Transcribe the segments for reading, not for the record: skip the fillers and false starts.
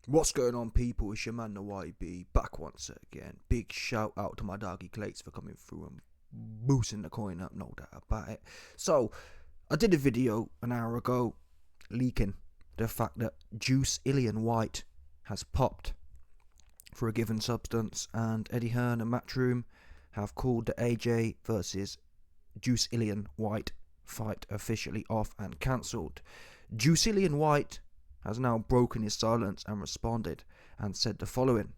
What's going on, people? It's your man, the YB, back once again. Big shout out to my doggy Clates for coming through and boosting the coin up, no doubt about it. So, I did a video an hour ago leaking the fact that Dillian Whyte has popped for a given substance, and Eddie Hearn and Matchroom have called the AJ versus Dillian Whyte fight officially off and cancelled. Dillian Whyte has now broken his silence and responded and said the following: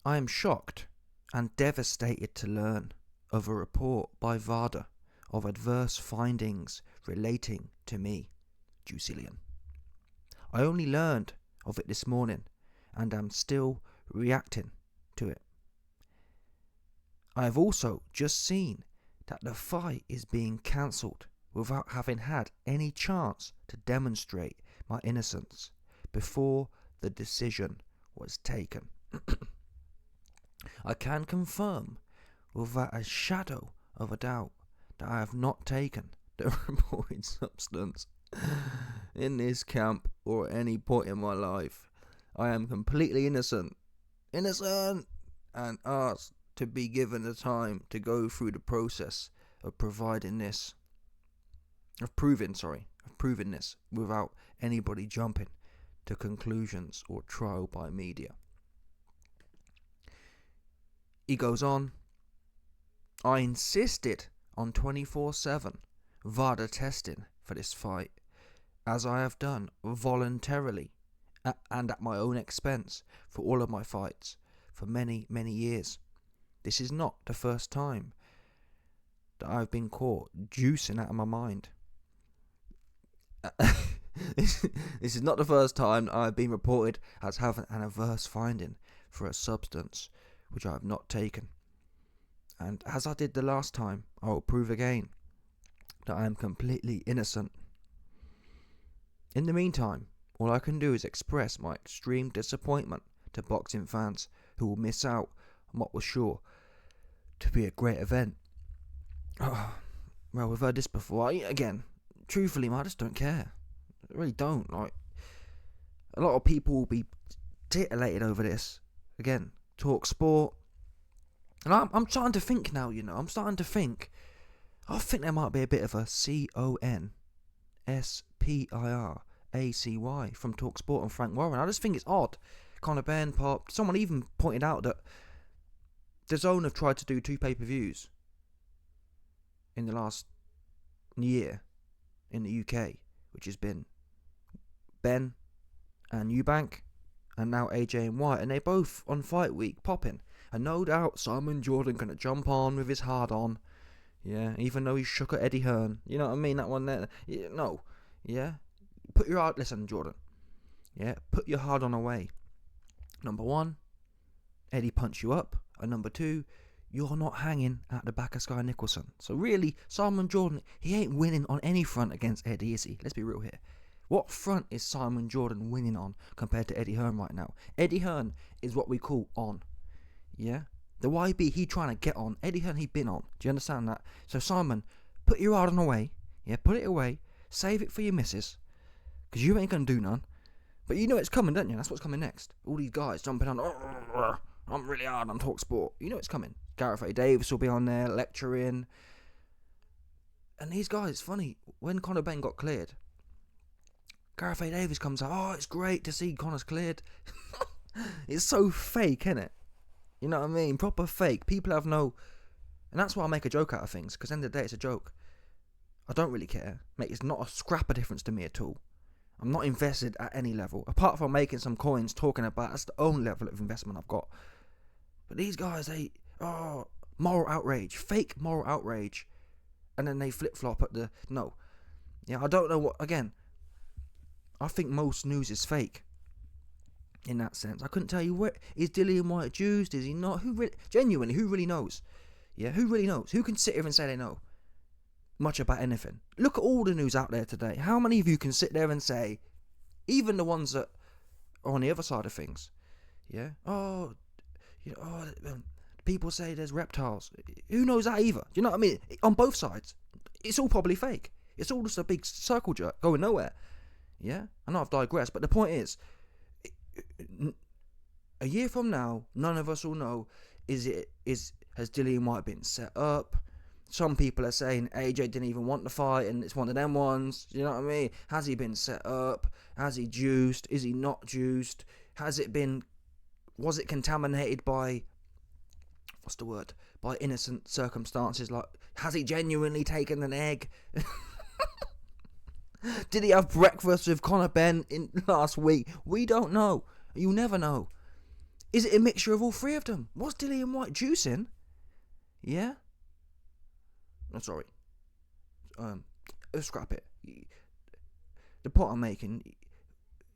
I am shocked and devastated to learn of a report by VADA of adverse findings relating to me, Dillian. I only learned of it this morning and am still reacting to it. I have also just seen that the fight is being cancelled without having had any chance to demonstrate my innocence before the decision was taken. I can confirm without a shadow of a doubt that I have not taken the reported substance in this camp or at any point in my life. I am completely innocent, and asked to be given the time to go through the process of proving this without anybody jumping to conclusions or trial by media. He goes on, I insisted on 24/7 VADA testing for this fight, as I have done voluntarily and at my own expense for all of my fights for many, many years. This is not the first time that I've been caught juicing out of my mind. This is not the first time I've been reported as having an adverse finding for a substance which I have not taken. And as I did the last time, I will prove again that I am completely innocent. In the meantime, all I can do is express my extreme disappointment to boxing fans who will miss out on what was sure to be a great event. Well, we've heard this before. Again, truthfully, I just don't care. I really don't. Like, a lot of people will be titillated over this. Again, talk sport. And I'm starting to think now, I think there might be a bit of a CONSPIRACY from Talk Sport and Frank Warren. I just think it's odd. Conor Benn popped. Someone even pointed out that the Zone have tried to do 2 pay-per-views in the last year in the UK, which has been Ben and Eubank, and now AJ and White, and they both on fight week popping. And no doubt Simon Jordan gonna jump on with his hard on, yeah. Even though he shook at Eddie Hearn, you know what I mean? That one there, no, yeah. Put your hard, listen, Jordan, yeah. Put your hard on away. Number 1, Eddie punch you up, and number 2, you're not hanging at the back of Sky Nicholson. So really, Simon Jordan, he ain't winning on any front against Eddie, is he? Let's be real here. What front is Simon Jordan winning on compared to Eddie Hearn right now? Eddie Hearn is what we call on. Yeah? The YB, he trying to get on. Eddie Hearn, he been on. Do you understand that? So Simon, put your hard on away. Yeah, put it away. Save it for your missus. Because you ain't going to do none. But you know it's coming, don't you? That's what's coming next. All these guys jumping on. I'm really hard on Talk Sport. You know it's coming. Gareth A. Davis will be on there lecturing. And these guys, it's funny. When Conor Benn got cleared, Gareth A. Davis comes out, oh, it's great to see Conor's cleared. It's so fake, isn't it? You know what I mean? Proper fake. People have no... And that's why I make a joke out of things, because at the end of the day, it's a joke. I don't really care. Mate, it's not a scrap of difference to me at all. I'm not invested at any level. Apart from making some coins, talking about, that's the only level of investment I've got. But these guys, moral outrage. Fake moral outrage. And then they flip-flop at the... No. Yeah, I don't know what... Again... I think most news is fake. In that sense, I couldn't tell you where is Dillian Whyte juiced. Is he not? Who really knows? Yeah, who really knows? Who can sit here and say they know much about anything? Look at all the news out there today. How many of you can sit there and say, even the ones that are on the other side of things, yeah? People say there's reptiles. Who knows that either? Do you know what I mean? On both sides, it's all probably fake. It's all just a big circle jerk going nowhere. Yeah? I know I've digressed, but the point is, a year from now, none of us will know, has Dillian Whyte been set up? Some people are saying AJ didn't even want the fight and it's one of them ones. You know what I mean? Has he been set up? Has he juiced? Is he not juiced? Was it contaminated by, what's the word? By innocent circumstances? Like, has he genuinely taken an egg? Did he have breakfast with Conor Benn last week? We don't know. You'll never know. Is it a mixture of all three of them? Was Dillian Whyte juicing? Yeah? I'm sorry. Scrap it. The point I'm making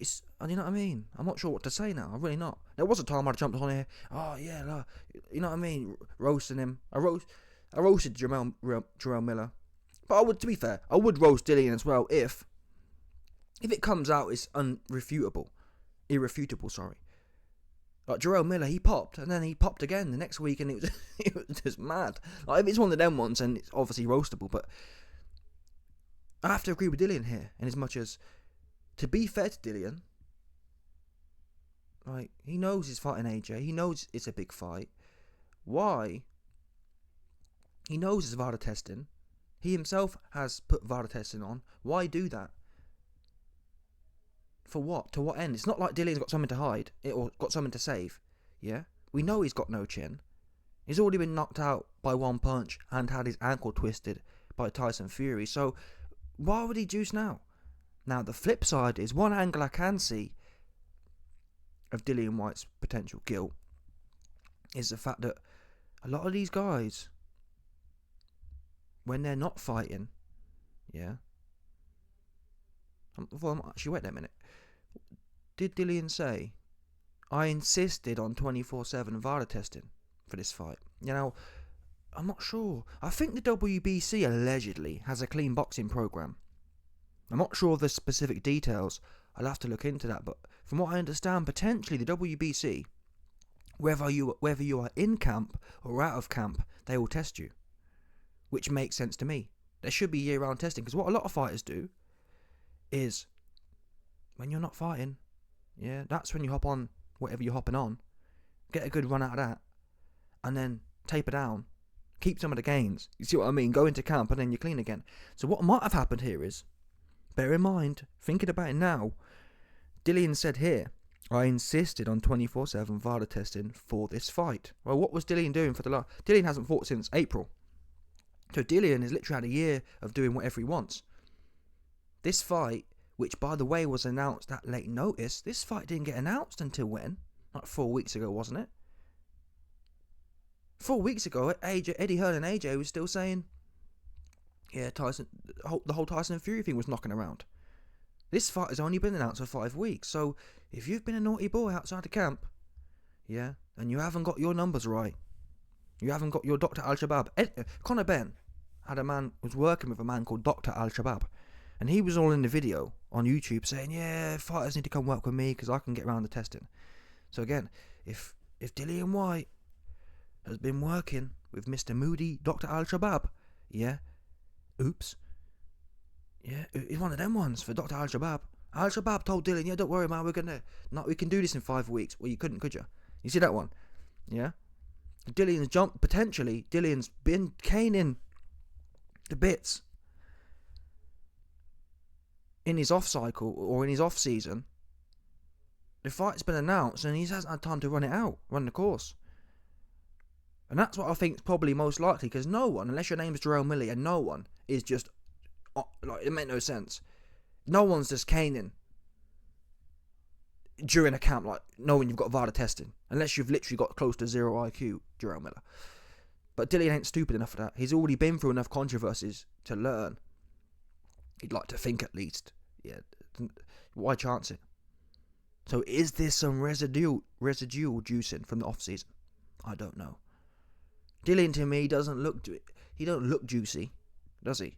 is, you know what I mean? I'm not sure what to say now. I'm really not. There was a time I jumped on here. Oh yeah, you know what I mean? Roasting him. I roasted Jerome Miller. But to be fair, I would roast Dillian as well if it comes out it's irrefutable. Sorry. Like Jerome Miller, he popped, and then he popped again the next week, and it was just mad. Like, if it's one of them ones, and it's obviously roastable, but I have to agree with Dillian here, in as much as, to be fair to Dillian, like, he knows he's fighting AJ, he knows it's a big fight. Why? He knows it's VADA testing. He himself has put VADA testing on. Why do that? For what? To what end? It's not like Dillian's got something to hide or got something to save. Yeah? We know he's got no chin. He's already been knocked out by one punch and had his ankle twisted by Tyson Fury. So why would he juice now? Now the flip side is, one angle I can see of Dillian Whyte's potential guilt is the fact that a lot of these guys, when they're not fighting, yeah. Well, actually, wait a minute. Did Dillian say, I insisted on 24/7 VADA testing for this fight? You know, I'm not sure. I think the WBC allegedly has a clean boxing program. I'm not sure of the specific details. I'll have to look into that. But from what I understand, potentially the WBC, whether you are in camp or out of camp, they will test you, which makes sense to me. There should be year-round testing, because what a lot of fighters do is, when you're not fighting, yeah, that's when you hop on whatever you're hopping on, get a good run out of that, and then taper down, keep some of the gains. You see what I mean? Go into camp and then you're clean again. So what might have happened here is, bear in mind, thinking about it now, Dillian said here, I insisted on 24/7 VADA testing for this fight. Well, what was Dillian doing for the last? Dillian hasn't fought since April. So Dillian has literally had a year of doing whatever he wants. This fight, which by the way was announced at late notice, this fight didn't get announced until when? Like 4 weeks ago, wasn't it? 4 weeks ago, Eddie Hearn and AJ was still saying, yeah, Tyson, the whole Tyson and Fury thing was knocking around. This fight has only been announced for 5 weeks, so if you've been a naughty boy outside the camp, yeah, and you haven't got your numbers right, you haven't got your Dr. Al-Shabaab. Conor Benn was working with a man called Dr. Al-Shabaab, and he was all in the video on YouTube saying, yeah, fighters need to come work with me because I can get around the testing. So again, if Dillian Whyte has been working with Mr. Moody, Dr. Al-Shabaab, yeah, oops, yeah, it's one of them ones for Dr. Al-Shabaab. Al-Shabaab told Dillian, yeah, don't worry, man, we can do this in 5 weeks. Well, you couldn't, could you? You see that one? Yeah? Dillian's been caning the bits in his off cycle or in his off season. The fight's been announced and he hasn't had time to run the course. And that's what I think is probably most likely, because no one, unless your name is Jerome Miller, and no one is just, like, it makes no sense. No one's just caning during a camp, like, knowing you've got VADA testing, unless you've literally got close to 0 IQ, Jerome Miller. But Dillian ain't stupid enough for that. He's already been through enough controversies to learn. He'd like to think, at least. Yeah, why chance it? So is this some residual juicing from the off season? I don't know. Dillian, to me, he don't look juicy, does he?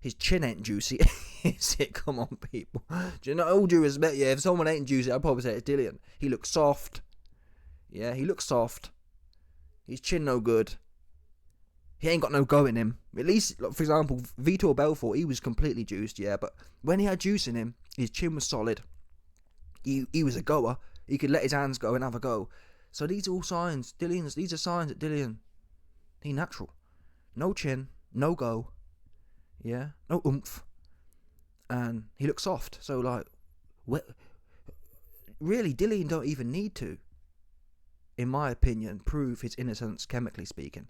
His chin ain't juicy, is it? Come on, people. Do you know, all due respect, yeah, if someone ain't juicy, I'd probably say it's Dillian. He looks soft. Yeah, he looks soft. His chin no good. He ain't got no go in him. At least, like, for example, Vitor Belfort, he was completely juiced, yeah, but when he had juice in him, His chin was solid. He was a goer. He could let his hands go and have a go. So these are all signs. These are signs that Dillian, he natural. No chin, no go. Yeah, no oomph. And he looks soft. So like, really, Dillian don't even need to, in my opinion, prove his innocence chemically speaking.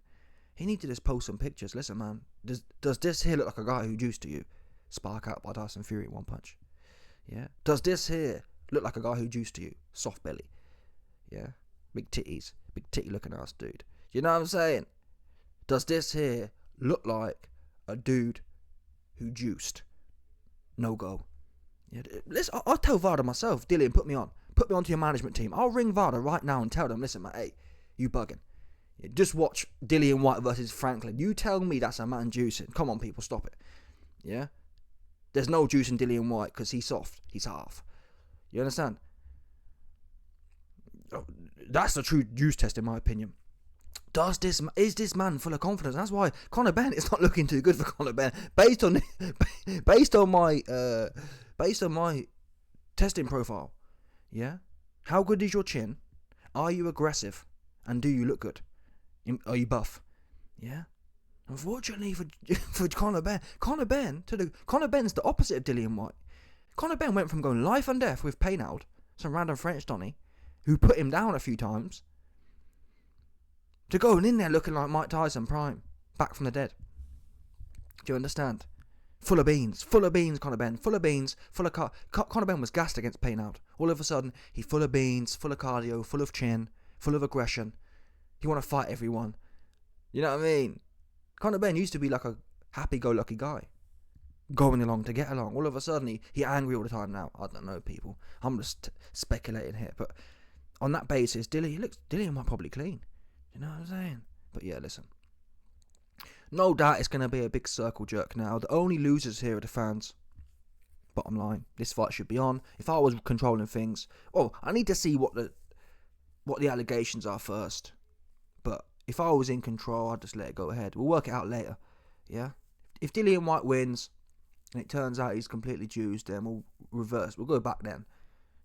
He needs to just post some pictures. Listen, man, does this here look like a guy who juiced to you? Spark out by Tyson Fury in one punch. Yeah. Does this here look like a guy who juiced to you? Soft belly. Yeah. Big titties. Big titty looking ass dude. You know what I'm saying? Does this here look like a dude who juiced? No go. Yeah. Listen, I'll tell VADA myself. Dillian, put me on. Put me onto your management team. I'll ring VADA right now and tell them, listen, mate, hey, you bugging. Yeah, just watch Dillian Whyte versus Franklin. You tell me that's a man juicing. Come on, people, stop it. Yeah? There's no juice in Dillian Whyte because he's soft. He's half. You understand? That's the true juice test in my opinion. Is this man full of confidence? That's why Conor Benn is not looking too good for Conor Benn based on my testing profile. Yeah? How good is your chin? Are you aggressive? And do you look good? Are you buff? Yeah? Unfortunately for Conor Benn, Conor Benn's the opposite of Dillian Whyte. Conor Benn went from going life and death with Paynoud, some random French Donny, who put him down a few times, to going in there looking like Mike Tyson prime, back from the dead. Do you understand? Full of beans, Conor Benn, full of beans, Conor Benn was gassed against Paynoud. All of a sudden, he's full of beans, full of cardio, full of chin, full of aggression. He want to fight everyone. You know what I mean? Conor Benn used to be like a happy-go-lucky guy, going along to get along. All of a sudden, he angry all the time now. I don't know, people. I'm just speculating here, but on that basis, Dillian might probably clean. You know what I'm saying? But yeah, listen. No doubt it's going to be a big circle jerk now. The only losers here are the fans. Bottom line, this fight should be on. If I was controlling things, I need to see what the allegations are first. But if I was in control, I'd just let it go ahead. We'll work it out later. Yeah? If Dillian Whyte wins, and it turns out he's completely juiced, then we'll reverse. We'll go back then.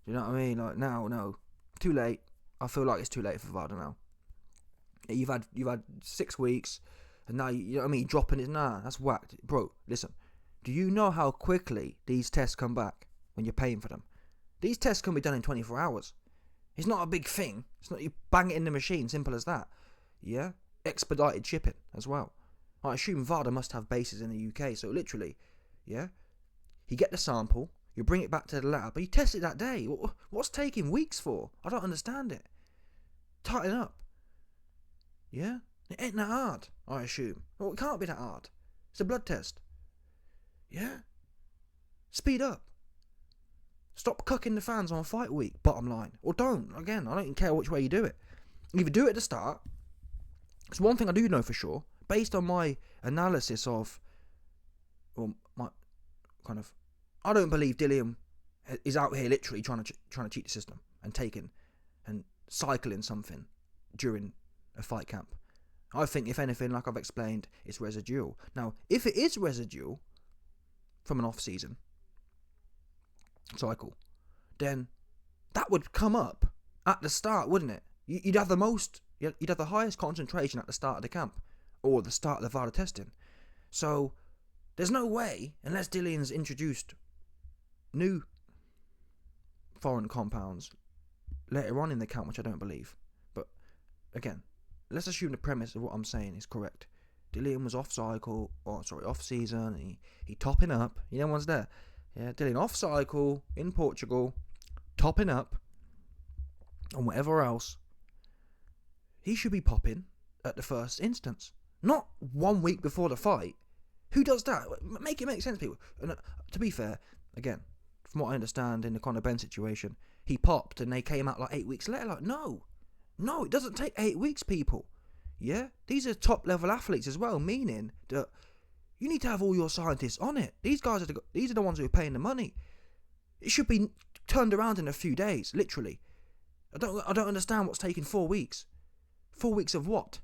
Do you know what I mean? Like, now, no. Too late. I feel like it's too late for VADA now. You've had 6 weeks, and now, you know what I mean? Dropping it, nah, that's whacked. Bro, listen. Do you know how quickly these tests come back when you're paying for them? These tests can be done in 24 hours. It's not a big thing. It's not, you bang it in the machine, simple as that. Yeah? Expedited shipping as well. I assume VADA must have bases in the UK, so literally, yeah? You get the sample, you bring it back to the lab, but you test it that day. What's taking weeks for? I don't understand it. Tighten up. Yeah? It ain't that hard, I assume. Well, it can't be that hard. It's a blood test. Yeah? Speed up. Stop cucking the fans on fight week, bottom line. Or don't. Again, I don't even care which way you do it. Either do it at the start. It's one thing I do know for sure, based on my analysis of, my kind of, I don't believe Dillian is out here literally trying to cheat the system and taking and cycling something during a fight camp. I think, if anything, like I've explained, it's residual. Now, if it is residual from an off-season cycle, then that would come up at the start, wouldn't it? You'd have the highest concentration at the start of the camp, or the start of the VADA testing. So there's no way, unless Dillian's introduced new foreign compounds later on in the camp, which I don't believe. But again, let's assume the premise of what I'm saying is correct. Dillian was off season, and he topping up. You know, one's there. Yeah, Dillian off cycle in Portugal, topping up, and whatever else. He should be popping at the first instance, not 1 week before the fight. Who does that? Make it make sense, people. And to be fair, again, from what I understand in the Conor Benn situation, he popped and they came out like 8 weeks later. Like, no, it doesn't take 8 weeks, people. Yeah, these are top level athletes as well, meaning that you need to have all your scientists on it. These are the ones who are paying the money. It should be turned around in a few days, literally. I don't understand what's taking 4 weeks. 4 weeks of what?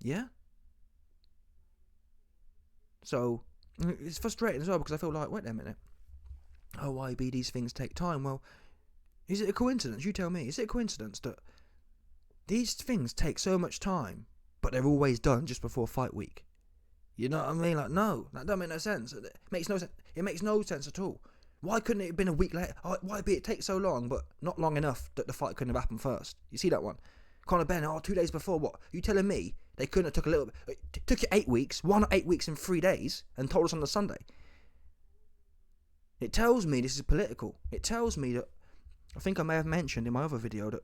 Yeah? So, it's frustrating as well because I feel like, wait a minute. oh, YB, these things take time. Well, is it a coincidence? You tell me. Is it a coincidence that these things take so much time, but they're always done just before fight week? You know what I mean? Like, no, that don't make no sense. It makes no sense. It makes no sense at all. Why couldn't it have been a week later? Why be it take so long, but not long enough that the fight couldn't have happened first? You see that one? Conor Ben, 2 days before. What? You telling me they couldn't have took a little bit? It took you 8 weeks. Why not 8 weeks in 3 days? And told us on the Sunday. It tells me this is political. It tells me that, I think I may have mentioned in my other video, that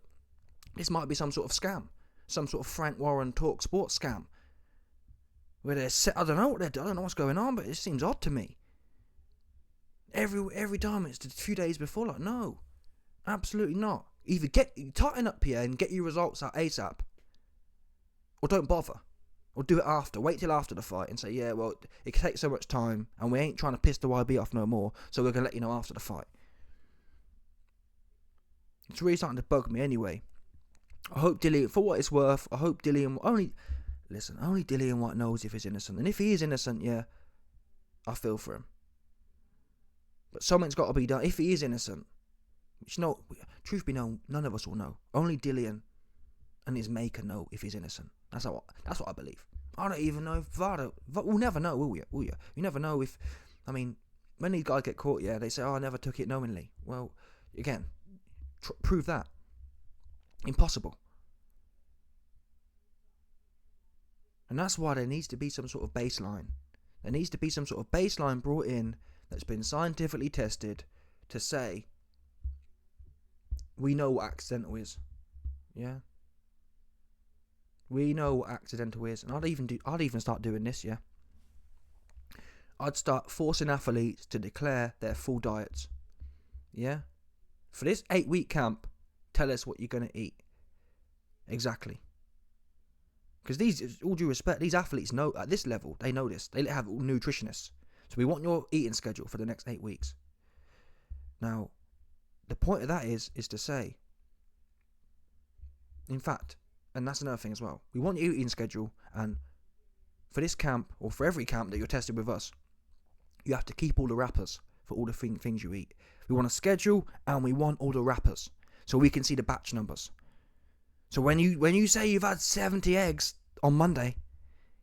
this might be some sort of scam. Some sort of Frank Warren Talk Sports scam. Where they're set, I don't know what they're doing. I don't know what's going on, but it seems odd to me. Every time it's a few days before, like, no. Absolutely not. Either tighten up here and get your results out ASAP, or don't bother. Or do it after. Wait till after the fight and say, yeah, well, it takes so much time and we ain't trying to piss the YB off no more, so we're going to let you know after the fight. It's really starting to bug me anyway. I hope Dillian, for what it's worth, I hope Dillian, only Dillian Whyte knows if he's innocent. And if he is innocent, yeah, I feel for him. But something's got to be done. If he is innocent, which no, truth be known, none of us will know. Only Dillian and his maker know if he's innocent. That's what I believe. I don't even know if Vada. We'll never know, will you? You never know if. I mean, when these guys get caught, yeah, they say, I never took it knowingly. Well, again, prove that. Impossible. And that's why there needs to be some sort of baseline. There needs to be some sort of baseline brought in that's been scientifically tested to say, we know what accidental is. Yeah? We know what accidental is. And I'd even start doing this, yeah? I'd start forcing athletes to declare their full diets. Yeah? For this 8-week camp, tell us what you're going to eat. Exactly. Because these, all due respect, these athletes know, at this level, they know this. They have nutritionists. So we want your eating schedule for the next 8 weeks. Now, the point of that is to say, in fact, and that's another thing as well, we want your eating schedule, and for this camp, or for every camp that you're tested with us, you have to keep all the wrappers for all the things you eat. We want a schedule, and we want all the wrappers, so we can see the batch numbers. So when you say you've had 70 eggs on Monday,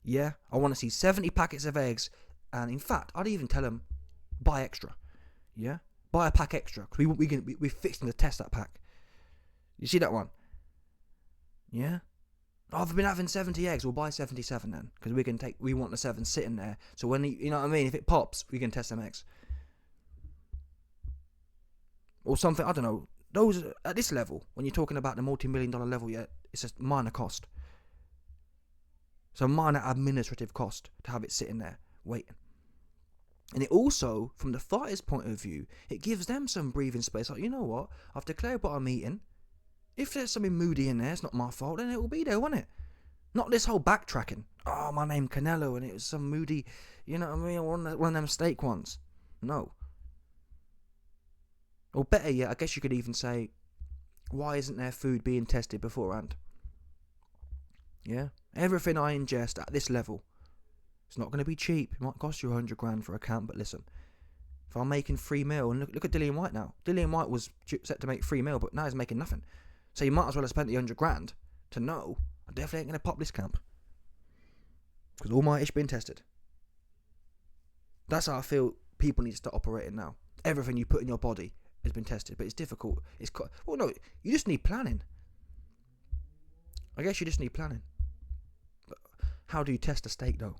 yeah, I want to see 70 packets of eggs, and in fact, I'd even tell them, buy extra, yeah? Buy a pack extra, because we're fixing to test that pack. You see that one? Yeah? Oh, I've been having 70 eggs, we'll buy 77 then, because we want the 7 sitting there, so when, you know what I mean, if it pops, we can test them eggs. Or something, I don't know. Those, at this level, when you're talking about the multi-million-dollar level, yeah, it's a minor cost. It's a minor administrative cost to have it sitting there, waiting. And it also, from the fighter's point of view, it gives them some breathing space. Like, you know what? I've declared what I'm eating. If there's something moody in there, it's not my fault, then it will be there, won't it? Not this whole backtracking. Oh, my name Canelo, and it was some moody, you know what I mean, one of them steak ones. No. Or better yet, I guess you could even say, why isn't there food being tested beforehand? Yeah? Everything I ingest at this level, it's not going to be cheap. It might cost you $100,000 for a camp, but listen, if I'm making $3 million, and look at Dillian Whyte now. Dillian Whyte was set to make $3 million, but now he's making nothing. So you might as well have spent the $100,000 to know I definitely ain't going to pop this camp. Because all my ish been tested. That's how I feel people need to start operating now. Everything you put in your body has been tested, but it's difficult. Well, no, you just need planning. I guess you just need planning. But how do you test a steak though,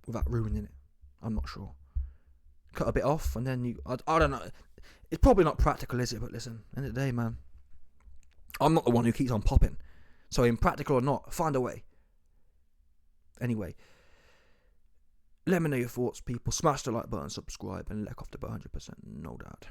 without ruining it? I'm not sure. Cut a bit off, and then I don't know. It's probably not practical, is it? But listen, end of the day, man, I'm not the one who keeps on popping. So impractical or not, find a way. Anyway, let me know your thoughts, people. Smash the like button, subscribe, and let off the 100%, no doubt.